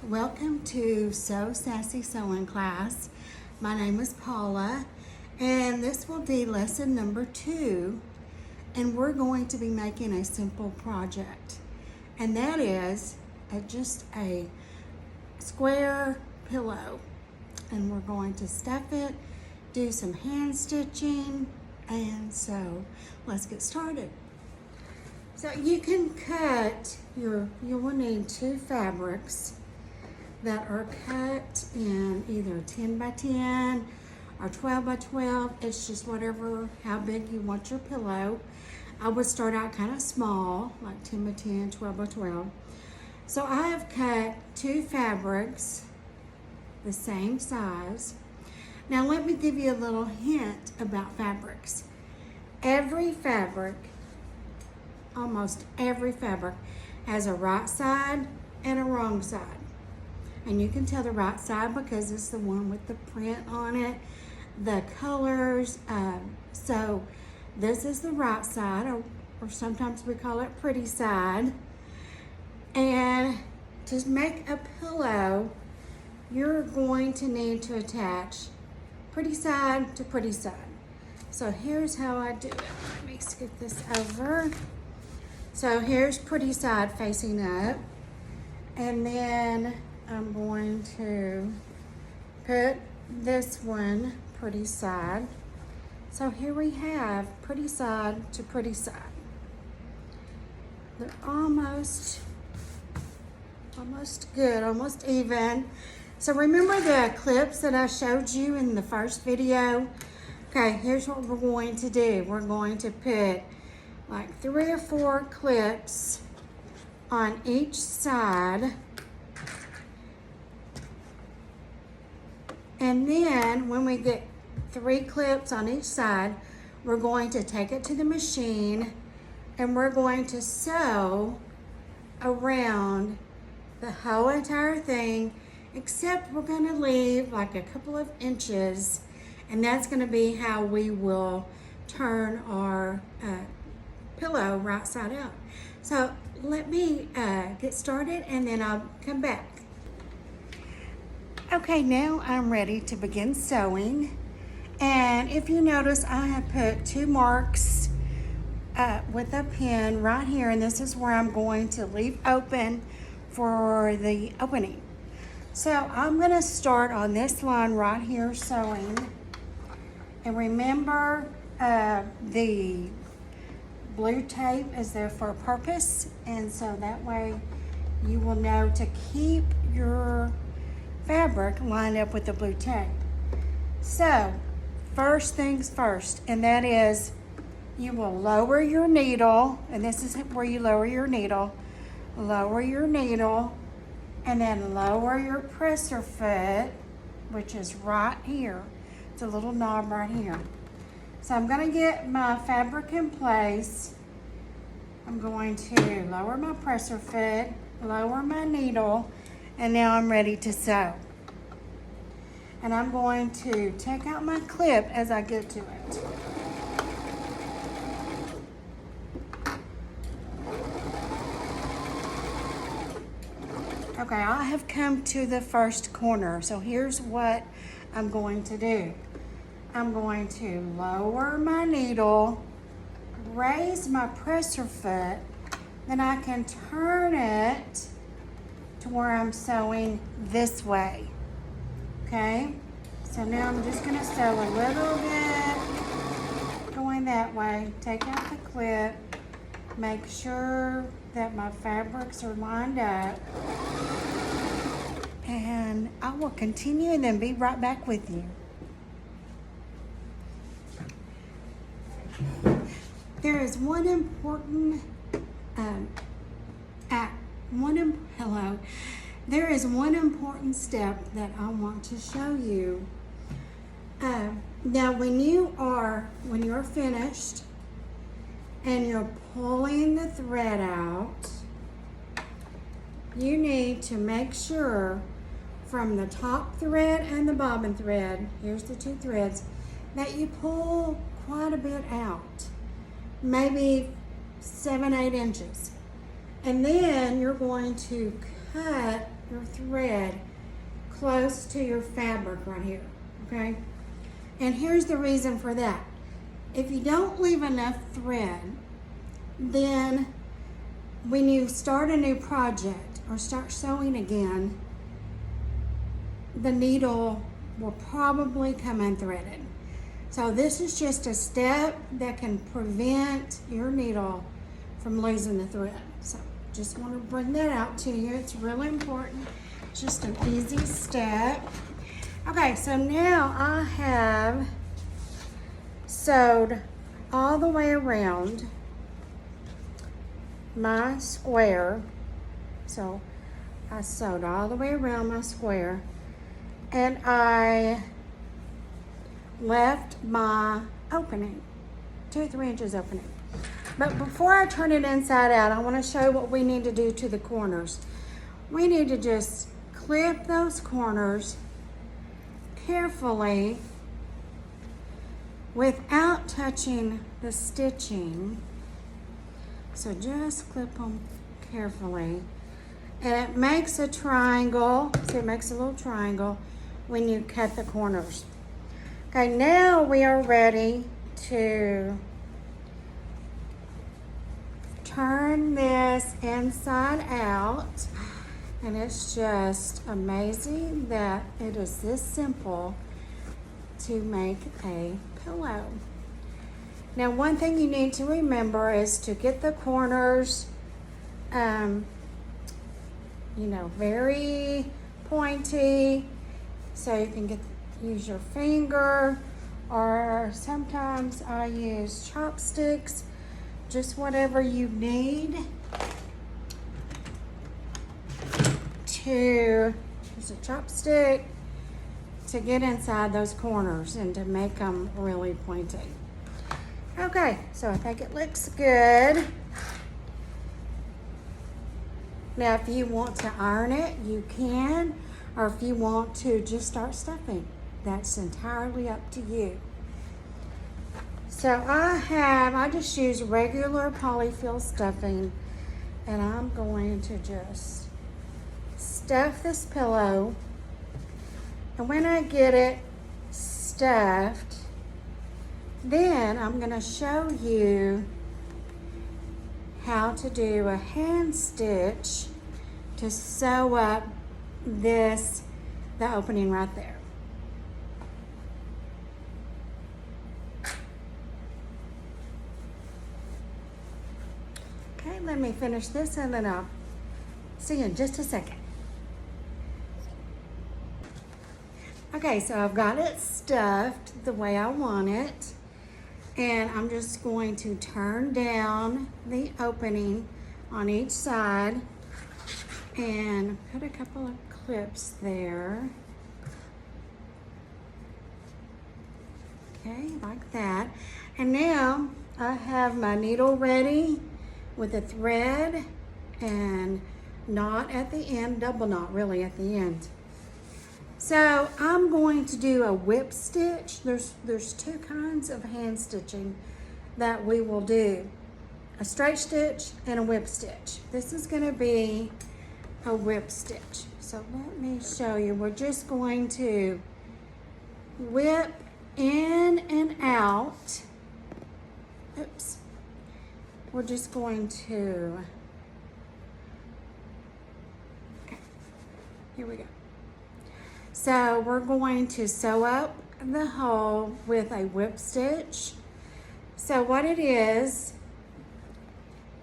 Welcome to Sassy Sewing Class. My name is Paula, and this will be lesson number 2, and we're going to be making a simple project, and that is just a square pillow, and we're going to stuff it, do some hand stitching, and so let's get started. So you can cut you will need 2 fabrics that are cut in either 10 by 10 or 12 by 12. It's just whatever, how big you want your pillow. I would start out kind of small, like 10 by 10, 12 by 12. So I have cut 2 fabrics the same size. Now let me give you a little hint about fabrics. Every fabric, almost every fabric, has a right side and a wrong side. And you can tell the right side because it's the one with the print on it, the colors. So this is the right side, or sometimes we call it pretty side. And to make a pillow, you're going to need to attach pretty side to pretty side. So here's how I do it. Let me scoot this over. So here's pretty side facing up, and then I'm going to put this one pretty side. So here we have pretty side to pretty side. They're almost good, almost even. So remember the clips that I showed you in the first video? Okay, here's what we're going to do. We're going to put like 3 or 4 clips on each side. And then when we get 3 clips on each side, we're going to take it to the machine and we're going to sew around the whole entire thing, except we're going to leave like a couple of inches, and that's going to be how we will turn our pillow right side out. So let me get started and then I'll come back. Okay, now I'm ready to begin sewing. And if you notice, I have put 2 marks with a pin right here, and this is where I'm going to leave open for the opening. So I'm gonna start on this line right here sewing. And remember, the blue tape is there for a purpose, and so that way you will know to keep your fabric lined up with the blue tape. So first things first, and that is you will lower your needle, and this is where you lower your needle, and then lower your presser foot, which is right here. It's a little knob right here. So I'm going to get my fabric in place. I'm going to lower my presser foot, lower my needle, and now I'm ready to sew. And I'm going to take out my clip as I get to it. Okay, I have come to the first corner. So here's what I'm going to do. I'm going to lower my needle, raise my presser foot, then I can turn it to where I'm sewing this way. Okay, so now I'm just going to sew a little bit going that way. Take out the clip, make sure that my fabrics are lined up, and I will continue and then be right back with you. There is one important There is one important step that I want to show you. Now, when you're finished and you're pulling the thread out, you need to make sure from the top thread and the bobbin thread, here's the 2 threads, that you pull quite a bit out, maybe 7-8 inches. And then you're going to cut your thread close to your fabric right here, okay? And here's the reason for that. If you don't leave enough thread, then when you start a new project or start sewing again, the needle will probably come unthreaded. So this is just a step that can prevent your needle from losing the thread. So just want to bring that out to you. It's really important. Just an easy step. Okay, so now I have sewed all the way around my square. So I sewed all the way around my square, and I left my opening, 2 or 3 inches opening. But before I turn it inside out, I want to show what we need to do to the corners. We need to just clip those corners carefully without touching the stitching. So just clip them carefully. And it makes a triangle. See, it makes a little triangle when you cut the corners. Okay, now we are ready to turn this inside out. And it's just amazing that it is this simple to make a pillow. Now, one thing you need to remember is to get the corners, very pointy, so you can use your finger, or sometimes I use chopsticks, just whatever you need to use a chopstick to get inside those corners and to make them really pointy. Okay, so I think it looks good. Now, if you want to iron it, you can, or if you want to just start stuffing, that's entirely up to you. So I just use regular polyfill stuffing, and I'm going to just stuff this pillow. And when I get it stuffed, then I'm going to show you how to do a hand stitch to sew up the opening right there. Okay, let me finish this and then I'll see you in just a second. Okay, so I've got it stuffed the way I want it. And I'm just going to turn down the opening on each side and put a couple of clips there. Okay, like that. And now I have my needle ready with a thread and knot at the end, double knot really at the end. So I'm going to do a whip stitch. There's 2 kinds of hand stitching that we will do. A straight stitch and a whip stitch. This is going to be a whip stitch. So let me show you. We're just going to whip in and out. Oops. We're just going to, okay, here we go. So we're going to sew up the hole with a whip stitch. So what it is,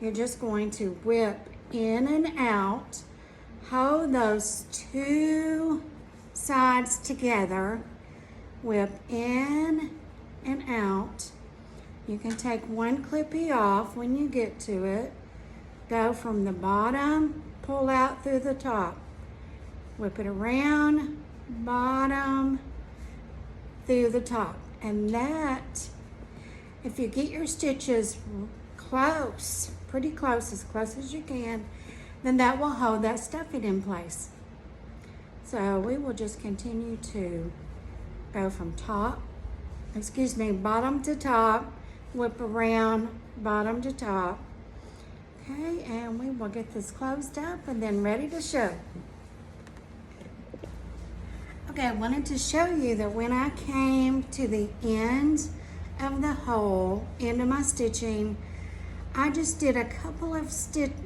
you're just going to whip in and out, hold those 2 sides together, whip in and out. You can take one clippy off when you get to it, go from the bottom, pull out through the top, whip it around, bottom through the top. And that, if you get your stitches close, pretty close as you can, then that will hold that stuffing in place. So we will just continue to go from bottom to top, whip around, bottom to top. Okay, and we will get this closed up and then ready to sew. Okay, I wanted to show you that when I came to the end of the hole, end of my stitching, I just did a couple of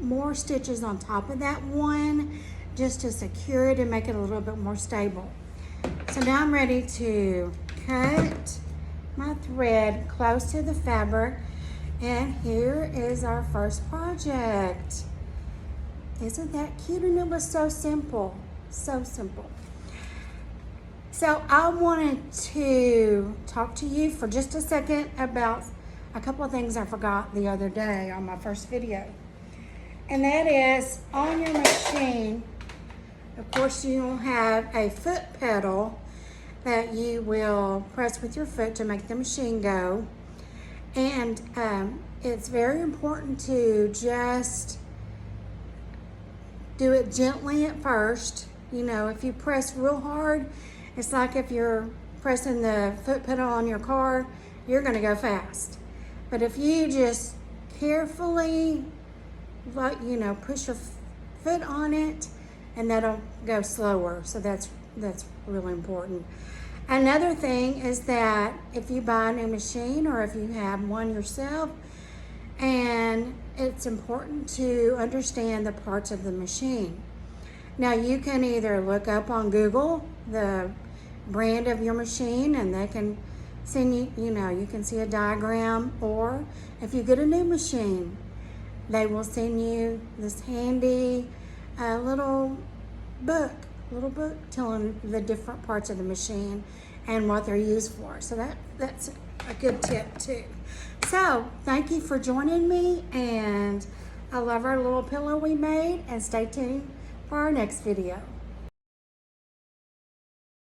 more stitches on top of that one just to secure it and make it a little bit more stable. So now I'm ready to cut my thread close to the fabric, and here is our first project. Isn't that cute? And it was so simple, so simple. So I wanted to talk to you for just a second about a couple of things I forgot the other day on my first video. And that is, on your machine, of course, you'll have a foot pedal that you will press with your foot to make the machine go. And it's very important to just do it gently at first. You know, if you press real hard, it's like if you're pressing the foot pedal on your car, you're gonna go fast. But if you just carefully, push your foot on it, and that'll go slower. So that's really important. Another thing is that if you buy a new machine or if you have one yourself, and it's important to understand the parts of the machine. Now you can either look up on Google the brand of your machine and they can send you, you can see a diagram, or if you get a new machine, they will send you this handy little book telling the different parts of the machine and what they're used for. So that's a good tip too. So thank you for joining me, and I love our little pillow we made, and stay tuned for our next video.